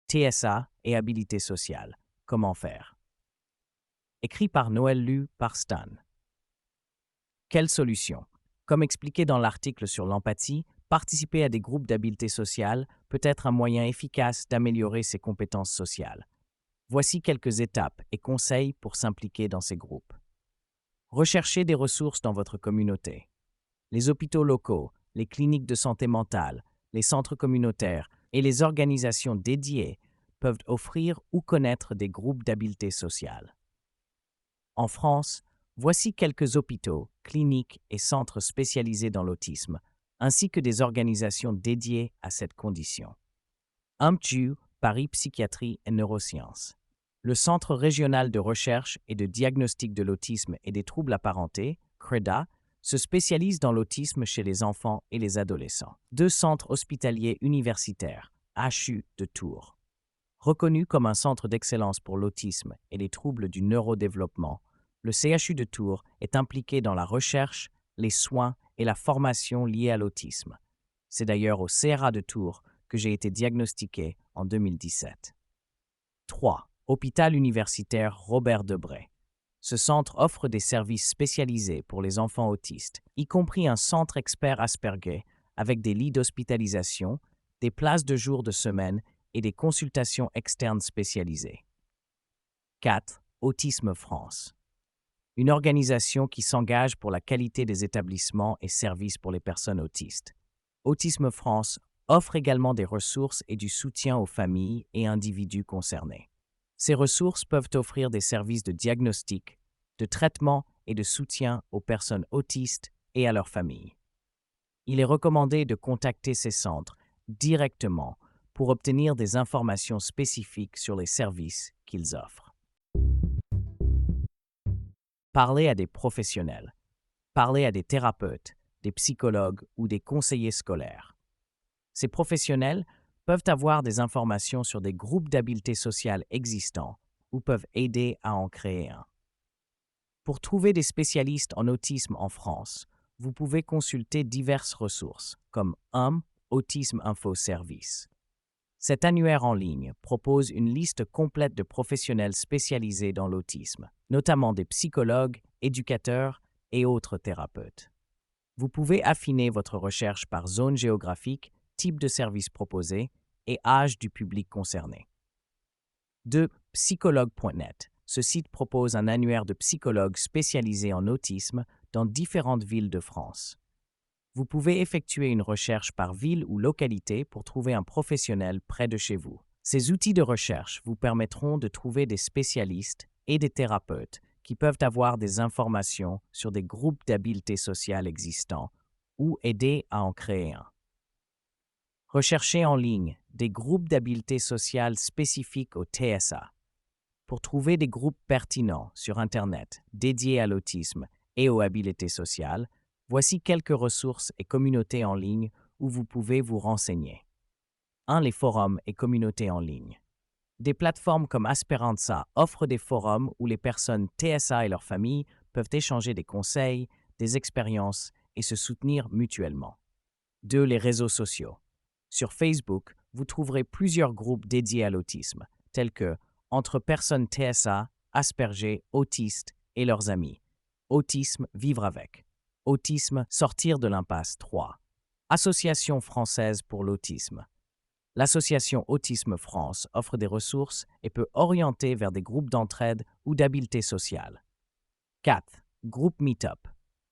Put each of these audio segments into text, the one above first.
TSA et habilité sociale. Comment faire? Écrit par Noël, lu par Stan. Quelle solution? Comme expliqué dans l'article sur l'empathie, participer à des groupes d'habileté sociale peut être un moyen efficace d'améliorer ses compétences sociales. Voici quelques étapes et conseils pour s'impliquer dans ces groupes. Recherchez des ressources dans votre communauté. Les hôpitaux locaux, les cliniques de santé mentale, les centres communautaires et les organisations dédiées peuvent offrir ou connaître des groupes d'habileté sociale. En France, voici quelques hôpitaux, cliniques et centres spécialisés dans l'autisme, ainsi que des organisations dédiées à cette condition. HMPTU, Paris Psychiatrie et Neurosciences. Le Centre régional de recherche et de diagnostic de l'autisme et des troubles apparentés, CREDA, se spécialise dans l'autisme chez les enfants et les adolescents. 2 centres hospitaliers universitaires, HU de Tours. Reconnu comme un centre d'excellence pour l'autisme et les troubles du neurodéveloppement, le CHU de Tours est impliqué dans la recherche, les soins et la formation liés à l'autisme. C'est d'ailleurs au CRA de Tours que j'ai été diagnostiqué en 2017. 3. Hôpital universitaire Robert Debré. Ce centre offre des services spécialisés pour les enfants autistes, y compris un centre expert Asperger avec des lits d'hospitalisation, des places de jour de semaine et des consultations externes spécialisées. 4. Autisme France. Une organisation qui s'engage pour la qualité des établissements et services pour les personnes autistes. Autisme France offre également des ressources et du soutien aux familles et individus concernés. Ces ressources peuvent offrir des services de diagnostic, de traitement et de soutien aux personnes autistes et à leurs familles. Il est recommandé de contacter ces centres directement pour obtenir des informations spécifiques sur les services qu'ils offrent. Parlez à des professionnels. Parlez à des thérapeutes, des psychologues ou des conseillers scolaires. Ces professionnels peuvent avoir des informations sur des groupes d'habileté sociale existants ou peuvent aider à en créer un. Pour trouver des spécialistes en autisme en France, vous pouvez consulter diverses ressources comme Autisme Info Service. Cet annuaire en ligne propose une liste complète de professionnels spécialisés dans l'autisme, notamment des psychologues, éducateurs et autres thérapeutes. Vous pouvez affiner votre recherche par zone géographique, type de service proposé et âge du public concerné. 2. Psychologue.net. Ce site propose un annuaire de psychologues spécialisés en autisme dans différentes villes de France. Vous pouvez effectuer une recherche par ville ou localité pour trouver un professionnel près de chez vous. Ces outils de recherche vous permettront de trouver des spécialistes et des thérapeutes qui peuvent avoir des informations sur des groupes d'habileté sociale existants ou aider à en créer un. Recherchez en ligne des groupes d'habileté sociale spécifiques au TSA. Pour trouver des groupes pertinents sur Internet dédiés à l'autisme et aux habiletés sociales, voici quelques ressources et communautés en ligne où vous pouvez vous renseigner. 1. Les forums et communautés en ligne. Des plateformes comme Asperanza offrent des forums où les personnes TSA et leurs familles peuvent échanger des conseils, des expériences et se soutenir mutuellement. 2. Les réseaux sociaux. Sur Facebook, vous trouverez plusieurs groupes dédiés à l'autisme, tels que Entre personnes TSA, Asperger, autistes et leurs amis. Autisme, vivre avec. Autisme, sortir de l'impasse 3. Association française pour l'autisme. L'association Autisme France offre des ressources et peut orienter vers des groupes d'entraide ou d'habileté sociale. 4. Groupe Meetup.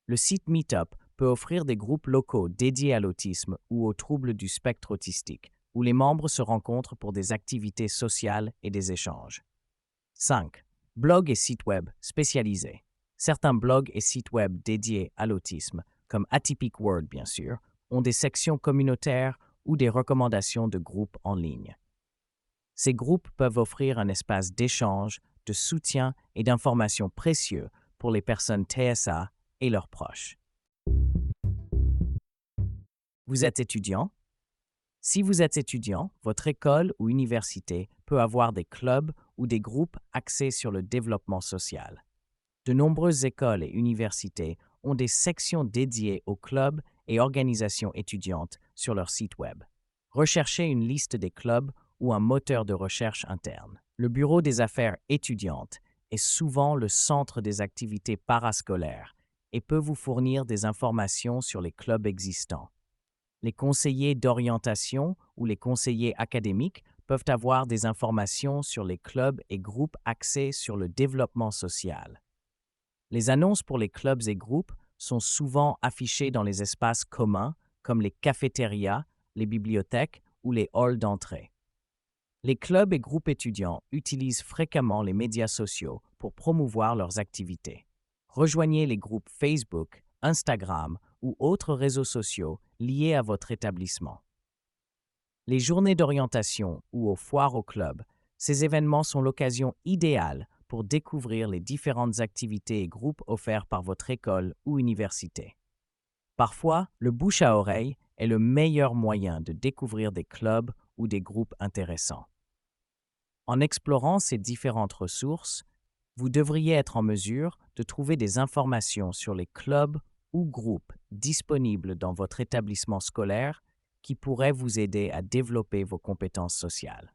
Le site Meetup peut offrir des groupes locaux dédiés à l'autisme ou aux troubles du spectre autistique, où les membres se rencontrent pour des activités sociales et des échanges. 5. Blogs et sites web spécialisés. Certains blogs et sites web dédiés à l'autisme, comme Atypic World bien sûr, ont des sections communautaires ou des recommandations de groupes en ligne. Ces groupes peuvent offrir un espace d'échange, de soutien et d'informations précieux pour les personnes TSA et leurs proches. Vous êtes étudiant? Si vous êtes étudiant, votre école ou université peut avoir des clubs ou des groupes axés sur le développement social. De nombreuses écoles et universités ont des sections dédiées aux clubs et organisations étudiantes sur leur site web. Recherchez une liste des clubs ou un moteur de recherche interne. Le Bureau des affaires étudiantes est souvent le centre des activités parascolaires et peut vous fournir des informations sur les clubs existants. Les conseillers d'orientation ou les conseillers académiques peuvent avoir des informations sur les clubs et groupes axés sur le développement social. Les annonces pour les clubs et groupes sont souvent affichées dans les espaces communs comme les cafétérias, les bibliothèques ou les halls d'entrée. Les clubs et groupes étudiants utilisent fréquemment les médias sociaux pour promouvoir leurs activités. Rejoignez les groupes Facebook, Instagram ou autres réseaux sociaux liés à votre établissement. Les journées d'orientation ou aux foires au club, ces événements sont l'occasion idéale pour découvrir les différentes activités et groupes offerts par votre école ou université. Parfois, le bouche à oreille est le meilleur moyen de découvrir des clubs ou des groupes intéressants. En explorant ces différentes ressources, vous devriez être en mesure de trouver des informations sur les clubs ou groupes disponibles dans votre établissement scolaire qui pourraient vous aider à développer vos compétences sociales.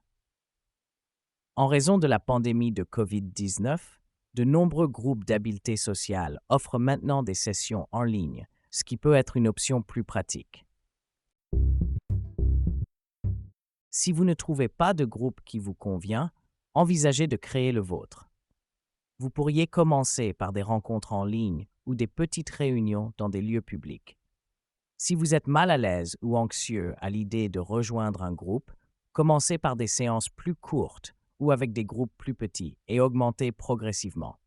En raison de la pandémie de COVID-19, de nombreux groupes d'habileté sociale offrent maintenant des sessions en ligne, ce qui peut être une option plus pratique. Si vous ne trouvez pas de groupe qui vous convient, envisagez de créer le vôtre. Vous pourriez commencer par des rencontres en ligne ou des petites réunions dans des lieux publics. Si vous êtes mal à l'aise ou anxieux à l'idée de rejoindre un groupe, commencez par des séances plus courtes ou avec des groupes plus petits et augmentez progressivement.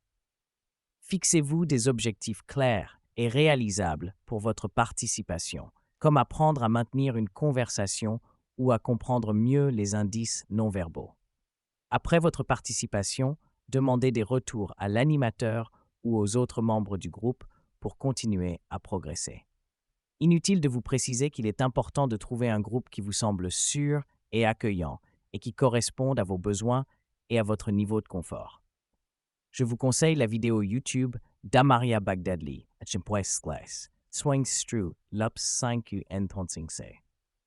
Fixez-vous des objectifs clairs et réalisables pour votre participation, comme apprendre à maintenir une conversation ou à comprendre mieux les indices non-verbaux. Après votre participation, demandez des retours à l'animateur ou aux autres membres du groupe pour continuer à progresser. Inutile de vous préciser qu'il est important de trouver un groupe qui vous semble sûr et accueillant et qui corresponde à vos besoins et à votre niveau de confort. Je vous conseille la vidéo YouTube d'Amaria Bagdadli, Swingstru Lups 5 N35C,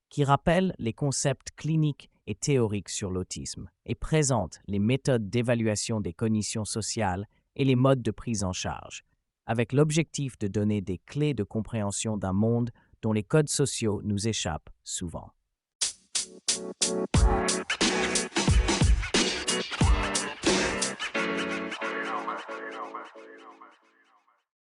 qui rappelle les concepts cliniques et théoriques sur l'autisme et présente les méthodes d'évaluation des cognitions sociales et les modes de prise en charge, avec l'objectif de donner des clés de compréhension d'un monde dont les codes sociaux nous échappent souvent.